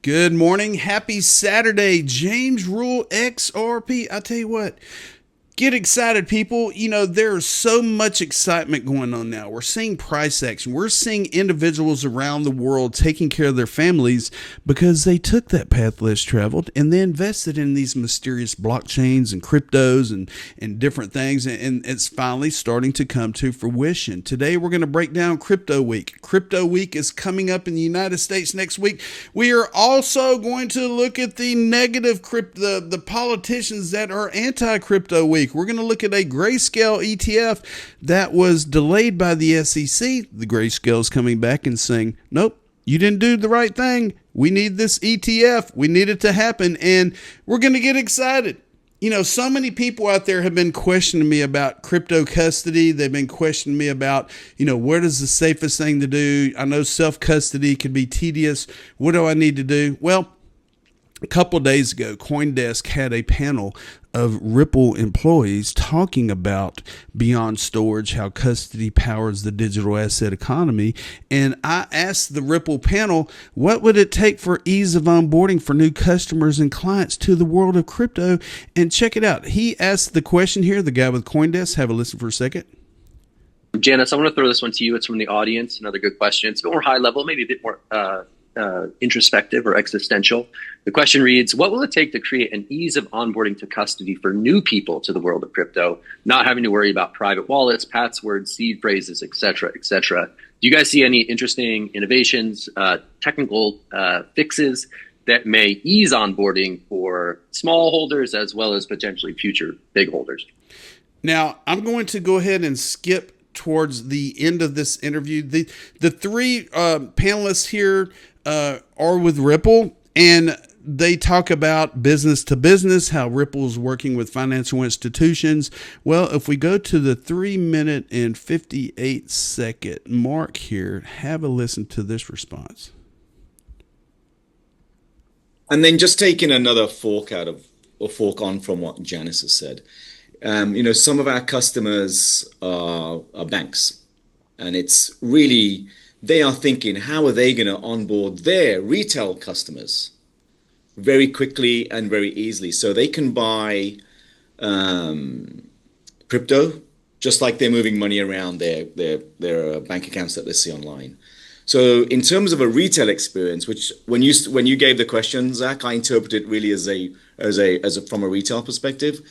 Good morning. Happy Saturday. James Rule XRP. I tell you what, get excited, people. You know, there's so much excitement going on now. We're seeing price action. We're seeing individuals around the world taking care of their families because they took that path less traveled and they invested in these mysterious blockchains and cryptos and different things. And it's finally starting to come to fruition. Today, we're going to break down Crypto Week. Crypto Week is coming up in the United States next week. We are also going to look at the negative the politicians that are anti-Crypto Week. We're going to look at a Grayscale ETF that was delayed by the SEC. The Grayscale is coming back and saying, nope, you didn't do the right thing. We need this ETF. We need it to happen. And we're going to get excited. You know, so many people out there have been questioning me about crypto custody. They've been questioning me about, you know, what is the safest thing to do? I know self-custody can be tedious. What do I need to do? Well, a couple of days ago, CoinDesk had a panel of Ripple employees talking about beyond storage, how custody powers the digital asset economy. And I asked the Ripple panel, what would it take for ease of onboarding for new customers and clients to the world of crypto? And check it out. He asked the question here, the guy with CoinDesk. Have a listen for a second. Janice, I want to throw this one to you. It's from the audience. Another good question. It's a bit more high level, maybe a bit more introspective or existential. The question reads, what will it take to create an ease of onboarding to custody for new people to the world of crypto, not having to worry about private wallets, passwords, seed phrases, et cetera, et cetera? Do you guys see any interesting innovations, technical fixes that may ease onboarding for small holders as well as potentially future big holders? Now, I'm going to go ahead and skip towards the end of this interview. The three panelists here are with Ripple, and they talk about business to business, how Ripple is working with financial institutions. Well, if we go to the 3-minute and 58-second mark here, have a listen to this response. And then just taking another fork on from what Janice has said. You know, some of our customers are banks, and it's really, they are thinking, how are they going to onboard their retail customers very quickly and very easily so they can buy crypto just like they're moving money around their bank accounts that they see online. So in terms of a retail experience, which when you gave the question, Zach, I interpreted really as from a retail perspective.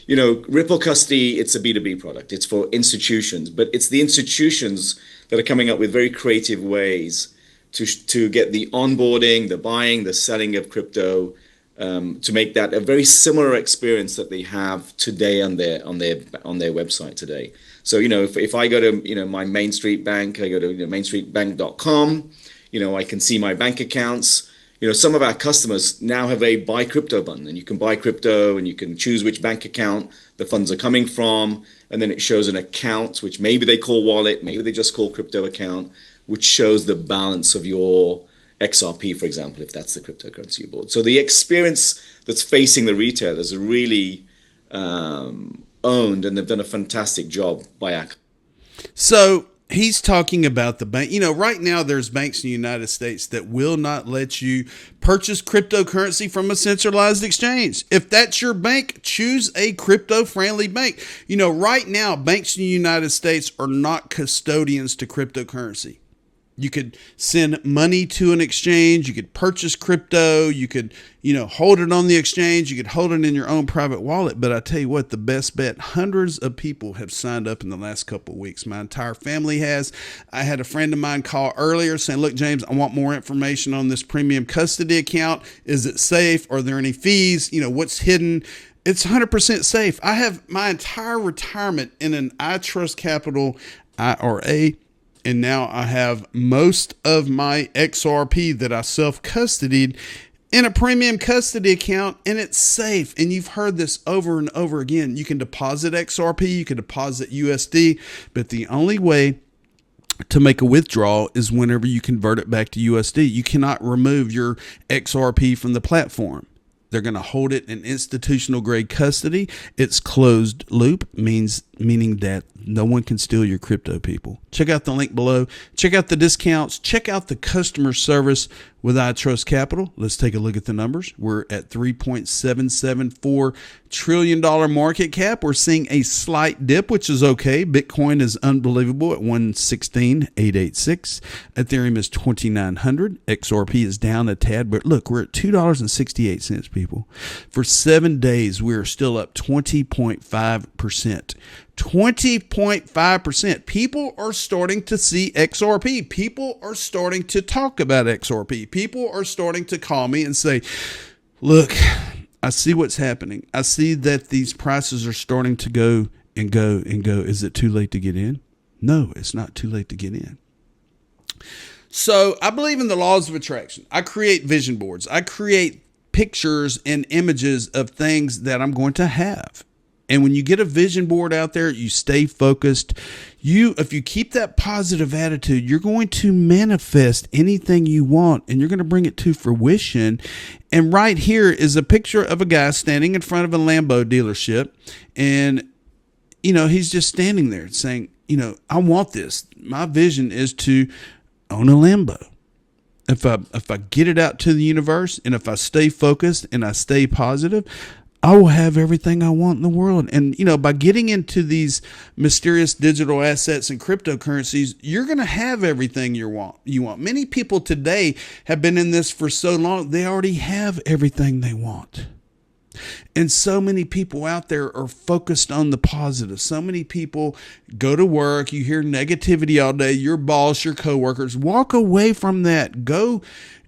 You know, Ripple Custody, it's a B2B product. It's for institutions, but it's the institutions that are coming up with very creative ways to get the onboarding, the buying, the selling of crypto, to make that a very similar experience that they have today on their website today. So, you know, if I go to, you know, my Main Street Bank, I go to mainstreetbank.com, you know, I can see my bank accounts. You know, some of our customers now have a buy crypto button, and you can buy crypto and you can choose which bank account the funds are coming from. And then it shows an account, which maybe they call wallet, maybe they just call crypto account, which shows the balance of your XRP, for example, if that's the cryptocurrency you bought. So the experience that's facing the retailers is really owned, and they've done a fantastic job by our. So he's talking about the bank. You know, right now there's banks in the United States that will not let you purchase cryptocurrency from a centralized exchange. If that's your bank, choose a crypto-friendly bank. You know, right now banks in the United States are not custodians to cryptocurrency. You could send money to an exchange. You could purchase crypto. You could, you know, hold it on the exchange. You could hold it in your own private wallet. But I tell you what, the best bet, hundreds of people have signed up in the last couple of weeks. My entire family has. I had a friend of mine call earlier saying, look, James, I want more information on this premium custody account. Is it safe? Are there any fees? You know, what's hidden? It's 100% safe. I have my entire retirement in an iTrustCapital IRA. And now I have most of my XRP that I self-custodied in a premium custody account, and it's safe. And you've heard this over and over again. You can deposit XRP, you can deposit USD, but the only way to make a withdrawal is whenever you convert it back to USD. You cannot remove your XRP from the platform. They're going to hold it in institutional grade custody. It's closed loop, means meaning that no one can steal your crypto, people. Check out the link below. Check out the discounts. Check out the customer service with iTrustCapital. Let's take a look at the numbers. We're at $3.774 trillion market cap. We're seeing a slight dip, which is okay. Bitcoin is unbelievable at 116,886. Ethereum is 2,900. XRP is down a tad, but look, we're at $2.68, people. For 7 days, we're still up 20.5%. 20.5%. People are starting to see XRP. People are starting to talk about XRP. People are starting to call me and say, look, I see what's happening. I see that these prices are starting to go and go and go. Is it too late to get in? No, it's not too late to get in. So I believe in the laws of attraction. I create vision boards. I create pictures and images of things that I'm going to have. And when you get a vision board out there, you stay focused. If you keep that positive attitude, you're going to manifest anything you want and you're going to bring it to fruition. And right here is a picture of a guy standing in front of a Lambo dealership. And, he's just standing there saying, I want this. My vision is to own a Lambo. If I get it out to the universe and if I stay focused and I stay positive, I will have everything I want in the world. And, by getting into these mysterious digital assets and cryptocurrencies, you're going to have everything you want. Many people today have been in this for so long, they already have everything they want. And so many people out there are focused on the positive. So many people go to work, you hear negativity all day, your boss, your coworkers. Walk away from that. Go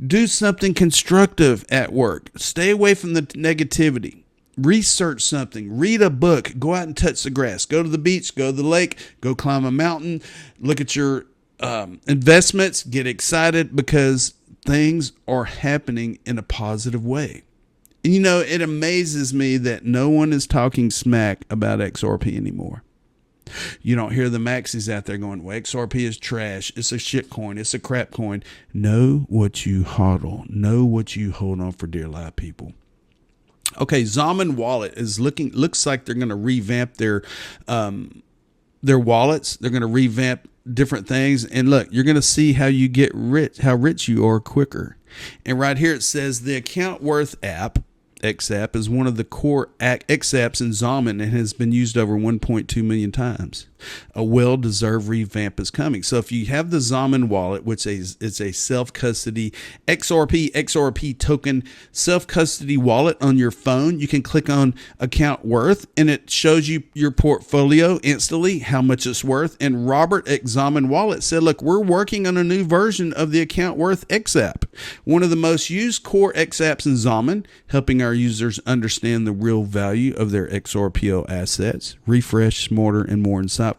do something constructive at work. Stay away from the negativity. Research something, read a book, go out and touch the grass, go to the beach, go to the lake, go climb a mountain, look at your investments, get excited because things are happening in a positive way. And it amazes me that no one is talking smack about XRP anymore. You don't hear the maxis out there going, well, XRP is trash. It's a shit coin. It's a crap coin. Know what you hodl. Know what you hold on for dear life, people. Okay, Zaman Wallet looks like they're going to revamp their wallets. They're going to revamp different things. And look, you're going to see how you get rich, how rich you are quicker. And right here it says the Account Worth app, XApp, is one of the core XApps in Zaman and has been used over 1.2 million times. A well-deserved revamp is coming. So if you have the Zaman wallet, which is a self-custody XRP token self-custody wallet on your phone, you can click on Account Worth and it shows you your portfolio instantly, how much it's worth. And Robert at Zaman Wallet said, look, we're working on a new version of the Account Worth XApp, one of the most used core XApps in Zaman, helping our users understand the real value of their XRPO assets, refresh, smarter, and more insightful.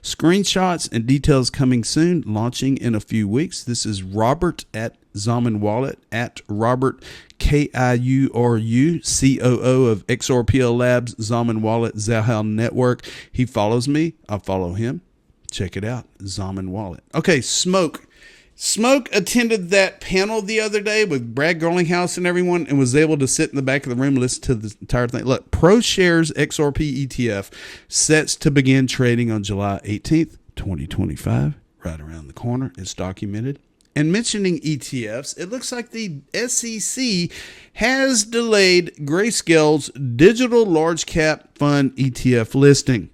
Screenshots and details coming soon, launching in a few weeks. This is Robert at Zaman Wallet, at Robert Kiuru, COO of XRPL Labs, Zaman Wallet, Zahal Network. He follows me. I follow him. Check it out, Zaman Wallet. Okay, Smoke attended that panel the other day with Brad Garlinghouse and everyone and was able to sit in the back of the room and listen to the entire thing. Look, ProShares XRP ETF sets to begin trading on July 18th, 2025, right around the corner. It's documented. And mentioning ETFs, it looks like the SEC has delayed Grayscale's digital large cap fund ETF listing.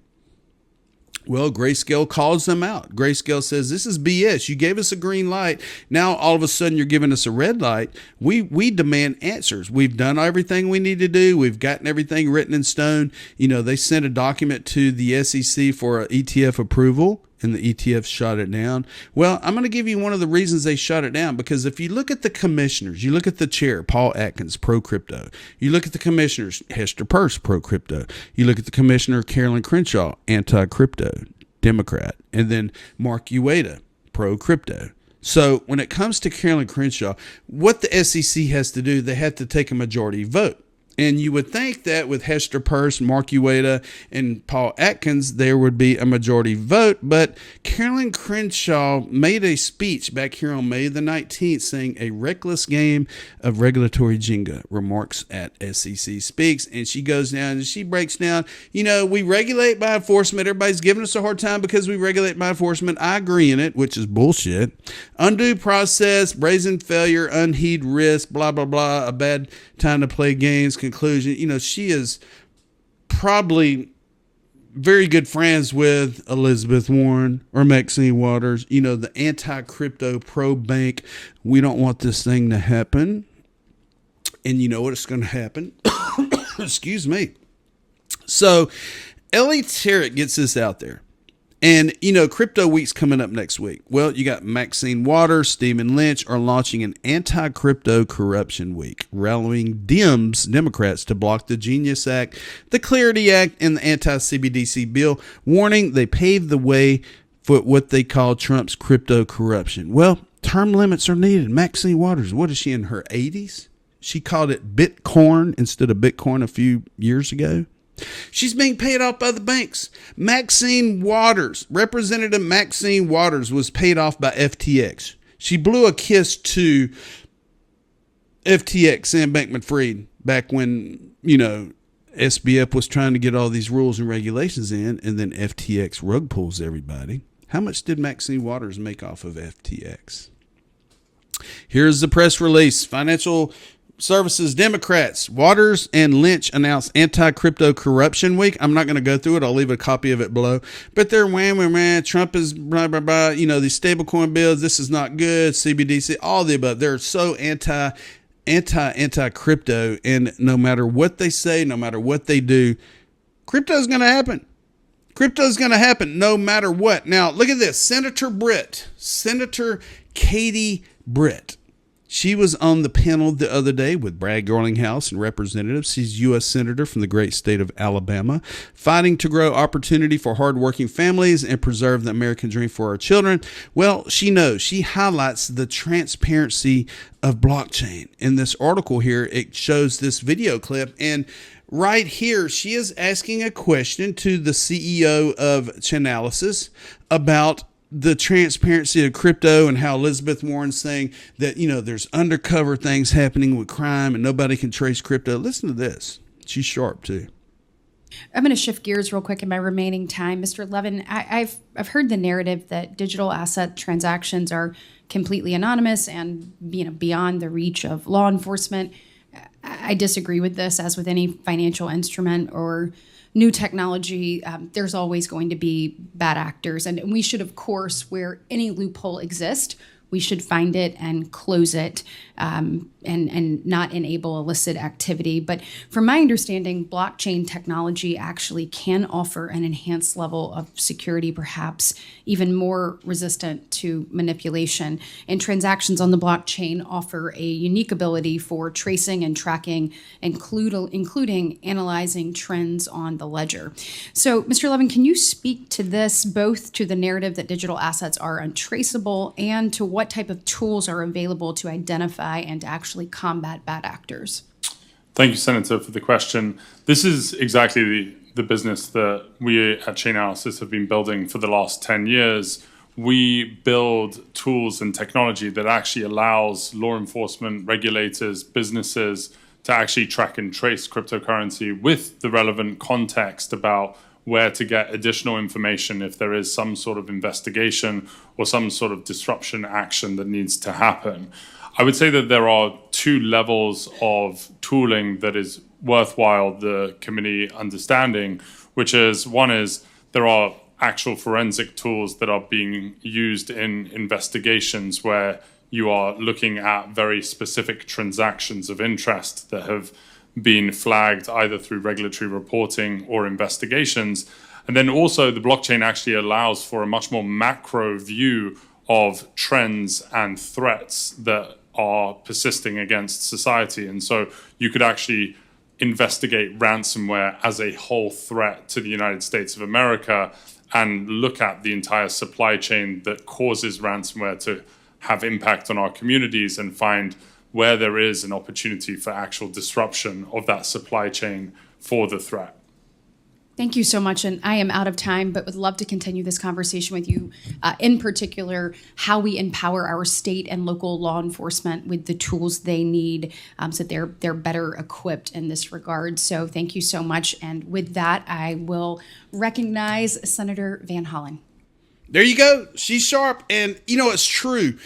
Well, Grayscale calls them out. Grayscale says, this is BS. You gave us a green light. Now, all of a sudden, you're giving us a red light. We demand answers. We've done everything we need to do. We've gotten everything written in stone. They sent a document to the SEC for an ETF approval, and the ETF shot it down. Well, I'm going to give you one of the reasons they shot it down, because if you look at the commissioners, you look at the chair, Paul Atkins, pro-crypto. You look at the commissioners, Hester Peirce, pro-crypto. You look at the commissioner, Carolyn Crenshaw, anti-crypto, Democrat. And then Mark Ueda, pro-crypto. So when it comes to Carolyn Crenshaw, what the SEC has to do, they have to take a majority vote. And you would think that with Hester Peirce, Mark Ueda, and Paul Atkins, there would be a majority vote. But Carolyn Crenshaw made a speech back here on May the 19th saying a reckless game of regulatory Jenga, remarks at SEC Speaks. And she goes down and she breaks down, we regulate by enforcement. Everybody's giving us a hard time because we regulate by enforcement. I agree in it, which is bullshit. Undue process, brazen failure, unheed risk, blah, blah, blah, a bad time to play games. Conclusion, she is probably very good friends with Elizabeth Warren or Maxine Waters, the anti-crypto pro-bank. We don't want this thing to happen. And you know what is going to happen? Excuse me. So Ellie Tarrant gets this out there. And, Crypto Week's coming up next week. Well, you got Maxine Waters, Stephen Lynch are launching an anti-crypto corruption week, rallying Democrats to block the Genius Act, the Clarity Act, and the anti-CBDC bill, warning they paved the way for what they call Trump's crypto corruption. Well, term limits are needed. Maxine Waters, what is she, in her 80s? She called it Bitcoin instead of Bitcoin a few years ago. She's being paid off by the banks. Representative Maxine Waters was paid off by FTX. She blew a kiss to FTX, Sam Bankman-Fried, back when, SBF was trying to get all these rules and regulations in, and then FTX rug pulls everybody. How much did Maxine Waters make off of FTX? Here's the press release. Financial Services Democrats, Waters and Lynch announced anti-crypto corruption week. I'm not going to go through it. I'll leave a copy of it below. But they're wham, Trump is blah, blah, blah. These stablecoin bills, this is not good. CBDC, all the above. They're so anti-crypto. And no matter what they say, no matter what they do, crypto's going to happen. Crypto's going to happen no matter what. Now, look at this. Senator Katie Britt. She was on the panel the other day with Brad Garlinghouse and representatives. She's U.S. Senator from the great state of Alabama, fighting to grow opportunity for hardworking families and preserve the American dream for our children. Well, she knows. She highlights the transparency of blockchain. In this article here, it shows this video clip. And right here, she is asking a question to the CEO of Chainalysis about the transparency of crypto and how Elizabeth Warren's saying that, there's undercover things happening with crime and nobody can trace crypto. Listen to this. She's sharp too. I'm going to shift gears real quick in my remaining time. Mr. Levin, I've heard the narrative that digital asset transactions are completely anonymous and beyond the reach of law enforcement. I disagree with this. As with any financial instrument or new technology, there's always going to be bad actors. And we should, of course, where any loophole exists, we should find it and close it and not enable illicit activity. But from my understanding, blockchain technology actually can offer an enhanced level of security, perhaps even more resistant to manipulation. And transactions on the blockchain offer a unique ability for tracing and tracking, including analyzing trends on the ledger. So, Mr. Levin, can you speak to this, both to the narrative that digital assets are untraceable and to what type of tools are available to identify and to actually combat bad actors? Thank you, Senator, for the question. This is exactly the business that we at Chainalysis have been building for the last 10 years. We build tools and technology that actually allows law enforcement, regulators, businesses to actually track and trace cryptocurrency with the relevant context about where to get additional information if there is some sort of investigation or some sort of disruption action that needs to happen. I would say that there are two levels of tooling that is worthwhile the committee understanding, which is one is there are actual forensic tools that are being used in investigations where you are looking at very specific transactions of interest that have been flagged either through regulatory reporting or investigations. And then also the blockchain actually allows for a much more macro view of trends and threats that are persisting against society. And so you could actually investigate ransomware as a whole threat to the United States of America and look at the entire supply chain that causes ransomware to have impact on our communities and find where there is an opportunity for actual disruption of that supply chain for the threat. Thank you so much. And I am out of time, but would love to continue this conversation with you, in particular, how we empower our state and local law enforcement with the tools they need so that they're better equipped in this regard. So thank you so much. And with that, I will recognize Senator Van Hollen. There you go. She's sharp. And, it's true.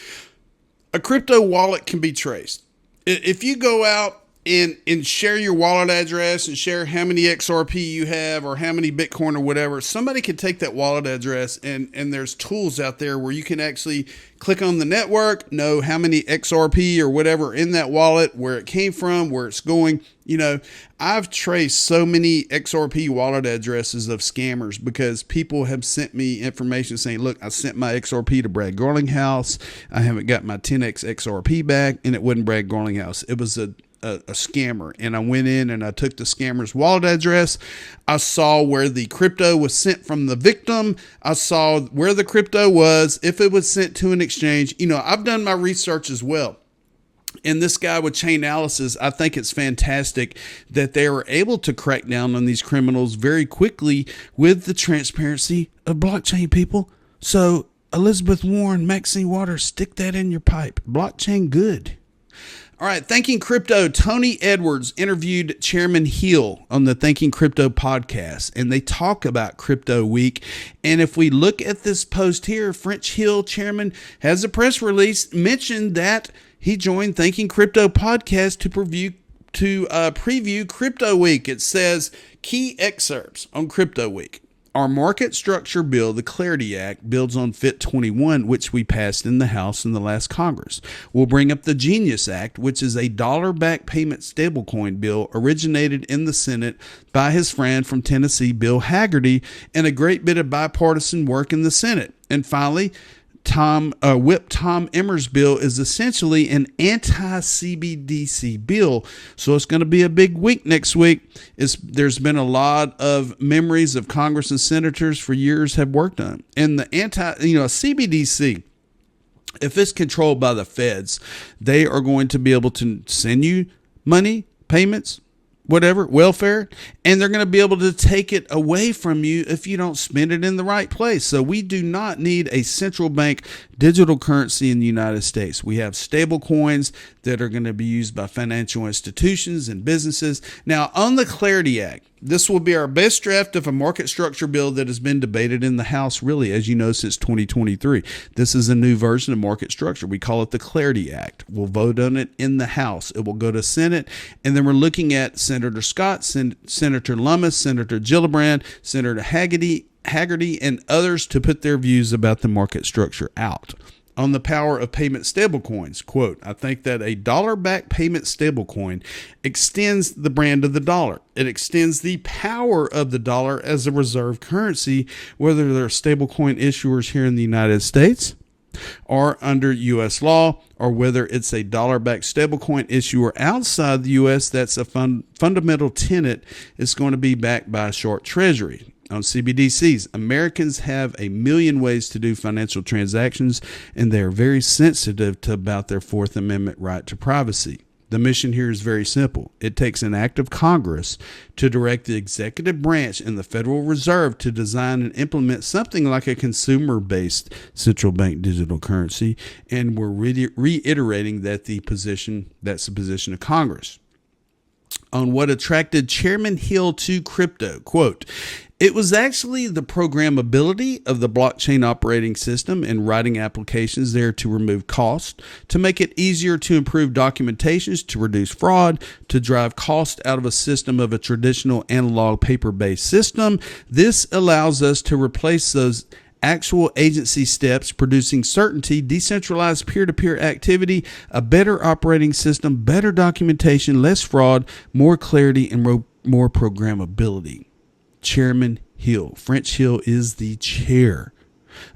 A crypto wallet can be traced. If you go out and share your wallet address and share how many XRP you have or how many Bitcoin or whatever, somebody can take that wallet address and there's tools out there where you can actually click on the network, know how many XRP or whatever in that wallet, where it came from, where it's going. I've traced so many XRP wallet addresses of scammers because people have sent me information saying, look, I sent my XRP to Brad Garlinghouse. I haven't got my 10x XRP back, and it wasn't Brad Garlinghouse. It was a scammer. And I went in and I took the scammer's wallet address. I saw where the crypto was sent from the victim. I saw where the crypto was, if it was sent to an exchange. I've done my research as well. And this guy with Chainalysis, I think it's fantastic that they were able to crack down on these criminals very quickly with the transparency of blockchain, people. So Elizabeth Warren, Maxine Waters, stick that in your pipe. Blockchain good. All right, Thinking Crypto, Tony Edwards interviewed Chairman Hill on the Thinking Crypto podcast, and they talk about Crypto Week. And if we look at this post here, French Hill chairman has a press release mentioned that he joined Thinking Crypto podcast to preview Crypto Week. It says key excerpts on Crypto Week. Our market structure bill, the Clarity Act, builds on FIT 21, which we passed in the House in the last Congress. We'll bring up the Genius Act, which is a dollar-backed payment stablecoin bill originated in the Senate by his friend from Tennessee, Bill Hagerty, and a great bit of bipartisan work in the Senate. And finally, Whip Tom Emmer's bill is essentially an anti-CBDC bill. So it's going to be a big week next week. There's been a lot of memories of Congress and senators for years have worked on. And the CBDC, if it's controlled by the feds, they are going to be able to send you money, payments, whatever, welfare, and they're going to be able to take it away from you if you don't spend it in the right place. So we do not need a central bank digital currency in the United States. We have stable coins that are going to be used by financial institutions and businesses. Now, on the Clarity Act, this will be our best draft of a market structure bill that has been debated in the House, really, as you know, since 2023. This is a new version of market structure. We call it the Clarity Act. We'll vote on it in the House. It will go to Senate, and then we're looking at Senator Scott, Senator Lummis, Senator Gillibrand, Senator Hagerty, and others to put their views about the market structure out. On the power of payment stablecoins, quote, I think that a dollar-backed payment stablecoin extends the brand of the dollar. It extends the power of the dollar as a reserve currency, whether they're stablecoin issuers here in the United States or under U.S. law, or whether it's a dollar-backed stablecoin issuer outside the U.S. That's a fundamental tenet. It's going to be backed by a short treasury. On CBDCs, Americans have a million ways to do financial transactions, and they are very sensitive about their Fourth Amendment right to privacy. The mission here is very simple. It takes an act of Congress to direct the executive branch and the Federal Reserve to design and implement something like a consumer-based central bank digital currency, and we're reiterating that's the position of Congress. On what attracted Chairman Hill to crypto, quote, it was actually the programmability of the blockchain operating system and writing applications there to remove cost, to make it easier to improve documentations, to reduce fraud, to drive cost out of a system of a traditional analog paper-based system. This allows us to replace those actual agency steps, producing certainty, decentralized peer-to-peer activity, a better operating system, better documentation, less fraud, more clarity, and more programmability. Chairman Hill, French Hill, is the chair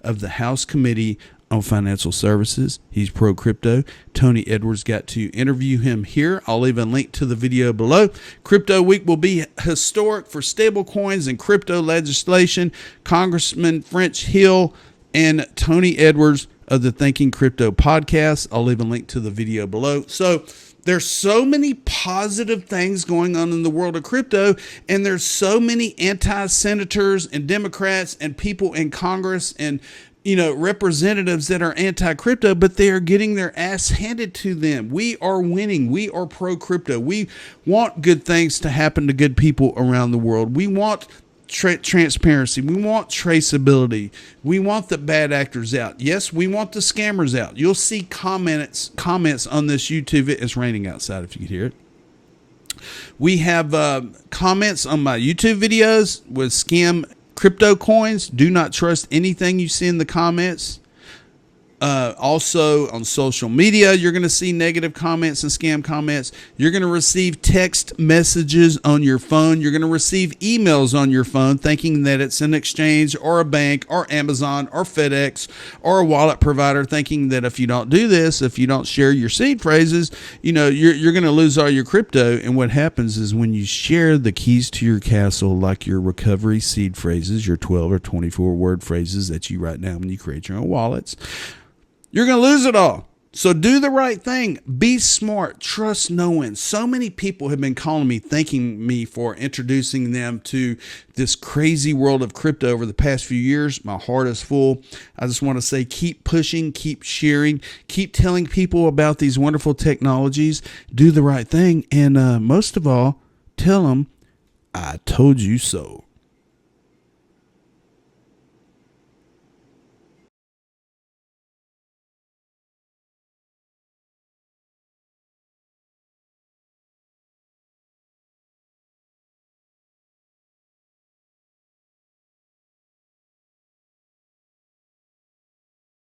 of the House Committee on Financial Services. He's pro-crypto. Tony Edwards got to interview him here. I'll leave a link to the video below. Crypto Week will be historic for stablecoins and crypto legislation. Congressman French Hill and Tony Edwards of the Thinking Crypto podcast. I'll leave a link to the video below. So there's so many positive things going on in the world of crypto, and there's so many anti-senators and Democrats and people in Congress and representatives that are anti-crypto, but they are getting their ass handed to them. We are winning. We are pro-crypto. We want good things to happen to good people around the world. We want transparency. We want traceability. We want the bad actors out. Yes, we want the scammers out. You'll see comments on this YouTube. It's raining outside if you could hear it. We have comments on my YouTube videos with scam crypto coins. Do not trust anything you see in the comments. Also on social media, you're going to see negative comments and scam comments. You're going to receive text messages on your phone. You're going to receive emails on your phone thinking that it's an exchange or a bank or Amazon or FedEx or a wallet provider, thinking that if you don't do this, if you don't share your seed phrases, you're going to lose all your crypto. And what happens is when you share the keys to your castle, like your recovery seed phrases, your 12 or 24 word phrases that you write down when you create your own wallets, you're going to lose it all. So do the right thing. Be smart. Trust no one. So many people have been calling me, thanking me for introducing them to this crazy world of crypto over the past few years. My heart is full. I just want to say, keep pushing, keep sharing, keep telling people about these wonderful technologies. Do the right thing. And most of all, tell them I told you so.